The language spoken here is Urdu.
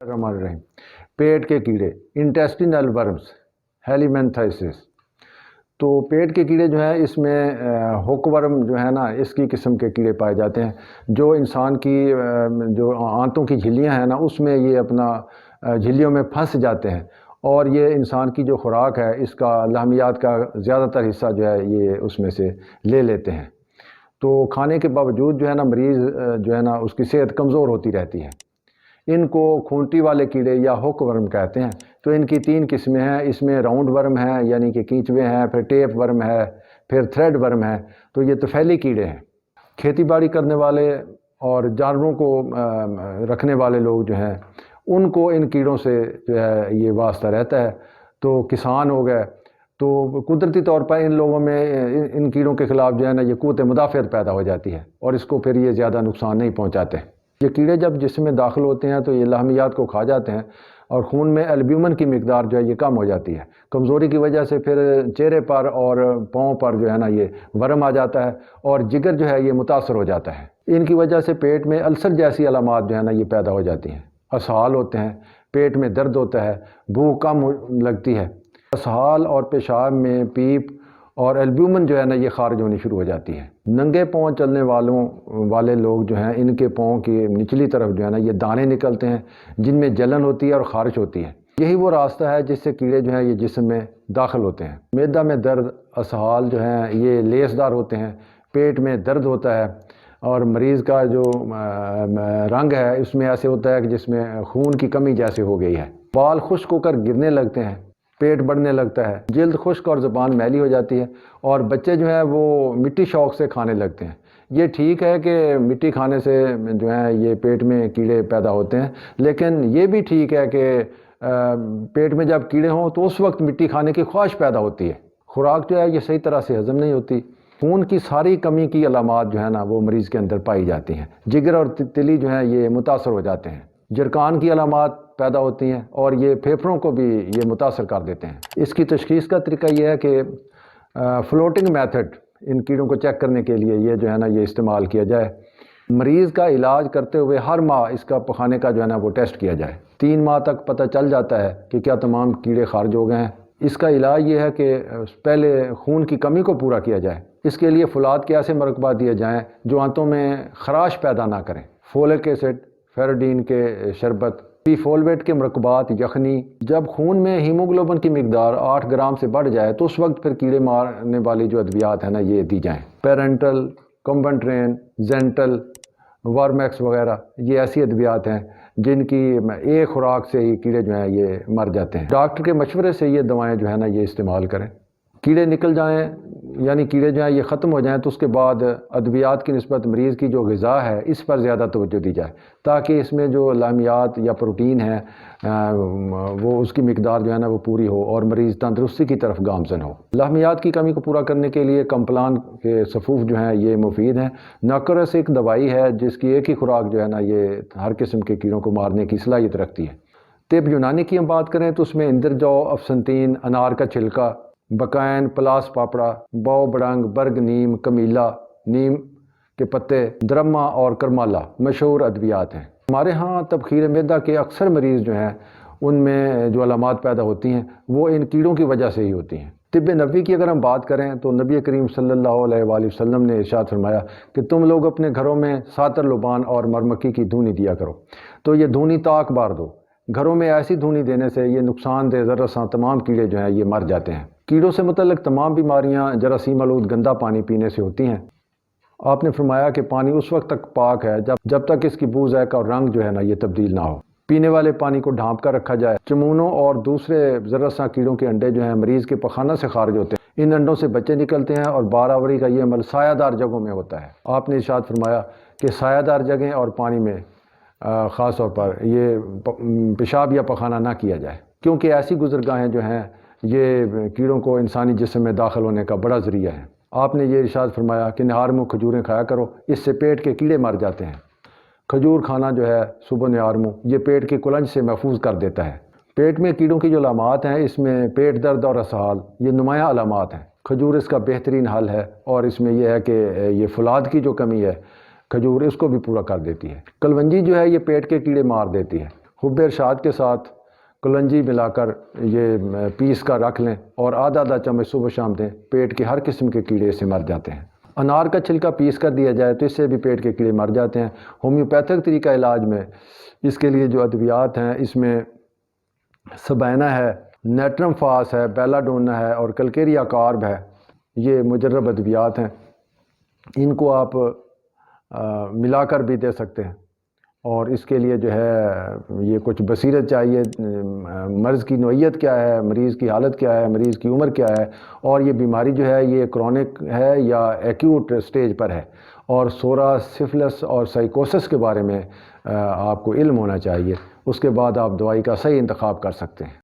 الرحمن الرحیم۔ پیٹ کے کیڑے انٹیسٹینل ورمز ہیلیمینتھائسس، تو پیٹ کے کیڑے جو ہیں اس میں ہک ورم جو ہے نا اس کی قسم کے کیڑے پائے جاتے ہیں جو انسان کی جو آنتوں کی جھلیاں ہیں نا اس میں یہ اپنا جھلیوں میں پھنس جاتے ہیں اور یہ انسان کی جو خوراک ہے اس کا لحمیات کا زیادہ تر حصہ جو ہے یہ اس میں سے لے لیتے ہیں، تو کھانے کے باوجود جو ہے نا مریض جو ہے نا اس کی صحت کمزور ہوتی رہتی ہے۔ ان کو کھونٹی والے کیڑے یا ہک ورم کہتے ہیں، تو ان کی 3 قسمیں ہیں، اس میں راؤنڈ ورم ہے یعنی کہ کینچوے ہیں، پھر ٹیپ ورم ہے، پھر تھریڈ ورم ہے، تو یہ طفیلی کیڑے ہیں۔ کھیتی باڑی کرنے والے اور جانوروں کو رکھنے والے لوگ جو ہیں ان کو ان کیڑوں سے جو ہے یہ واسطہ رہتا ہے، تو کسان ہو گئے تو قدرتی طور پر ان لوگوں میں ان کیڑوں کے خلاف جو ہے نا یہ قوت مدافعت پیدا ہو جاتی ہے اور اس کو پھر یہ زیادہ نقصان نہیں پہنچاتے۔ یہ کیڑے جب جسم میں داخل ہوتے ہیں تو یہ لحمیات کو کھا جاتے ہیں اور خون میں البیومن کی مقدار جو ہے یہ کم ہو جاتی ہے۔ کمزوری کی وجہ سے پھر چہرے پر اور پاؤں پر جو ہے نا یہ ورم آ جاتا ہے اور جگر جو ہے یہ متاثر ہو جاتا ہے۔ ان کی وجہ سے پیٹ میں السر جیسی علامات جو ہے نا یہ پیدا ہو جاتی ہیں، اسہال ہوتے ہیں، پیٹ میں درد ہوتا ہے، بھوک کم لگتی ہے، اسہال اور پیشاب میں پیپ اور البیومن جو ہے نا یہ خارج ہونی شروع ہو جاتی ہے۔ ننگے پاؤں چلنے والے لوگ جو ہیں ان کے پاؤں کی نچلی طرف جو ہے نا یہ دانے نکلتے ہیں جن میں جلن ہوتی ہے اور خارش ہوتی ہے۔ یہی وہ راستہ ہے جس سے کیڑے جو ہیں یہ جسم میں داخل ہوتے ہیں۔ معدہ میں درد، اسہال جو ہیں یہ لیس دار ہوتے ہیں، پیٹ میں درد ہوتا ہے اور مریض کا جو رنگ ہے اس میں ایسے ہوتا ہے کہ جس میں خون کی کمی جیسے ہو گئی ہے۔ بال خشک ہو کر گرنے لگتے ہیں، پیٹ بڑھنے لگتا ہے، جلد خشک اور زبان میلی ہو جاتی ہے اور بچے جو ہیں وہ مٹی شوق سے کھانے لگتے ہیں۔ یہ ٹھیک ہے کہ مٹی کھانے سے جو ہے یہ پیٹ میں کیڑے پیدا ہوتے ہیں، لیکن یہ بھی ٹھیک ہے کہ پیٹ میں جب کیڑے ہوں تو اس وقت مٹی کھانے کی خواہش پیدا ہوتی ہے، خوراک جو ہے یہ صحیح طرح سے ہضم نہیں ہوتی، خون کی ساری کمی کی علامات جو ہے نا وہ مریض کے اندر پائی جاتی ہیں، جگر اور تلی جو ہیں یہ متاثر ہو جاتے ہیں، جرکان کی علامات پیدا ہوتی ہیں اور یہ پھیپھڑوں کو بھی یہ متاثر کر دیتے ہیں۔ اس کی تشخیص کا طریقہ یہ ہے کہ فلوٹنگ میتھڈ ان کیڑوں کو چیک کرنے کے لیے یہ جو ہے نا یہ استعمال کیا جائے۔ مریض کا علاج کرتے ہوئے ہر ماہ اس کا پخانے کا جو ہے نا وہ ٹیسٹ کیا جائے۔ 3 ماہ تک پتہ چل جاتا ہے کہ کیا تمام کیڑے خارج ہو گئے ہیں۔ اس کا علاج یہ ہے کہ پہلے خون کی کمی کو پورا کیا جائے۔ اس کے لیے فولاد کے ایسے مرکبات دیے جائیں جو آنتوں میں خراش پیدا نہ کریں، فولک ایسڈ، فیریڈین کے شربت، پی فولویٹ کے مرکبات، یخنی۔ جب خون میں ہیموگلوبن کی مقدار 8 گرام سے بڑھ جائے تو اس وقت پھر کیڑے مارنے والی جو ادویات ہیں نا یہ دی جائیں۔ پیرنٹل، کمبنٹرین، زینٹل، وارمیکس وغیرہ یہ ایسی ادویات ہیں جن کی ایک خوراک سے ہی کیڑے جو ہیں یہ مر جاتے ہیں۔ ڈاکٹر کے مشورے سے یہ دوائیں جو ہے نا یہ استعمال کریں۔ کیڑے نکل جائیں یعنی کیڑے جو ہیں یہ ختم ہو جائیں تو اس کے بعد ادویات کی نسبت مریض کی جو غذا ہے اس پر زیادہ توجہ دی جائے تاکہ اس میں جو لحمیات یا پروٹین ہے وہ اس کی مقدار جو ہے نا وہ پوری ہو اور مریض تندرستی کی طرف گامزن ہو۔ لحمیات کی کمی کو پورا کرنے کے لیے کمپلان کے صفوف جو ہیں یہ مفید ہیں۔ ناکرس ایک دوائی ہے جس کی ایک ہی خوراک جو ہے نا یہ ہر قسم کے کیڑوں کو مارنے کی صلاحیت رکھتی ہے۔ طب یونانی کی ہم بات کریں تو اس میں اندرجو، افسنتین، انار کا چھلکا، بکائن، پلاس پاپڑا، باؤ بڑنگ، برگ نیم، کمیلا، نیم کے پتے، درما اور کرمالا مشہور ادویات ہیں۔ ہمارے ہاں تبخیر معدہ کے اکثر مریض جو ہیں ان میں جو علامات پیدا ہوتی ہیں وہ ان کیڑوں کی وجہ سے ہی ہوتی ہیں۔ طب نبوی کی اگر ہم بات کریں تو نبی کریم صلی اللہ علیہ وآلہ وسلم نے ارشاد فرمایا کہ تم لوگ اپنے گھروں میں ساتر لبان اور مرمکی کی دھونی دیا کرو، تو یہ دھونی طاق بار دو۔ گھروں میں ایسی دھونی دینے سے یہ نقصان دہ ذرہ تمام کیڑے جو ہیں یہ مر جاتے ہیں۔ کیڑوں سے متعلق تمام بیماریاں جراثیم آلود گندا پانی پینے سے ہوتی ہیں۔ آپ نے فرمایا کہ پانی اس وقت تک پاک ہے جب تک اس کی بو ذائقہ اور رنگ جو ہے نا یہ تبدیل نہ ہو۔ پینے والے پانی کو ڈھانپ کر رکھا جائے۔ چمونوں اور دوسرے ذرہ کیڑوں کے انڈے جو ہیں مریض کے پخانہ سے خارج ہوتے ہیں، ان انڈوں سے بچے نکلتے ہیں اور بار آوری کا یہ عمل سایہ دار جگہوں میں ہوتا ہے۔ آپ نے ارشاد فرمایا کہ سایہ دار جگہیں اور پانی میں خاص طور پر یہ پیشاب یا پخانہ نہ کیا جائے کیونکہ ایسی گزرگاہیں جو ہیں یہ کیڑوں کو انسانی جسم میں داخل ہونے کا بڑا ذریعہ ہے۔ آپ نے یہ ارشاد فرمایا کہ نہار میں کھجوریں کھایا کرو، اس سے پیٹ کے کیڑے مر جاتے ہیں۔ کھجور کھانا جو ہے صبح نہار میں یہ پیٹ کی کلنج سے محفوظ کر دیتا ہے۔ پیٹ میں کیڑوں کی جو علامات ہیں اس میں پیٹ درد اور اسہال یہ نمایاں علامات ہیں۔ کھجور اس کا بہترین حل ہے اور اس میں یہ ہے کہ یہ فولاد کی جو کمی ہے کھجور اس کو بھی پورا کر دیتی ہے۔ کلونجی جو ہے یہ پیٹ کے کیڑے مار دیتی ہے۔ حب ارشاد کے ساتھ کلنجی ملا کر یہ پیس کا رکھ لیں اور آدھا آدھا چمچ صبح شام دیں، پیٹ کے ہر قسم کے کیڑے اس سے مر جاتے ہیں۔ انار کا چھلکا پیس کر دیا جائے تو اس سے بھی پیٹ کے کیڑے مر جاتے ہیں۔ ہومیوپیتھک طریقہ علاج میں اس کے لیے جو ادویات ہیں اس میں سبائنا ہے، نیٹرم فاس ہے، بیلاڈونا ہے اور کلکیریا کارب ہے، یہ مجرب ادویات ہیں۔ ان کو آپ ملا کر بھی دے سکتے ہیں، اور اس کے لیے جو ہے یہ کچھ بصیرت چاہیے، مرض کی نوعیت کیا ہے، مریض کی حالت کیا ہے، مریض کی عمر کیا ہے، اور یہ بیماری جو ہے یہ کرونک ہے یا ایکیوٹ سٹیج پر ہے، اور سورا، سفلس اور سائیکوسس کے بارے میں آپ کو علم ہونا چاہیے۔ اس کے بعد آپ دوائی کا صحیح انتخاب کر سکتے ہیں۔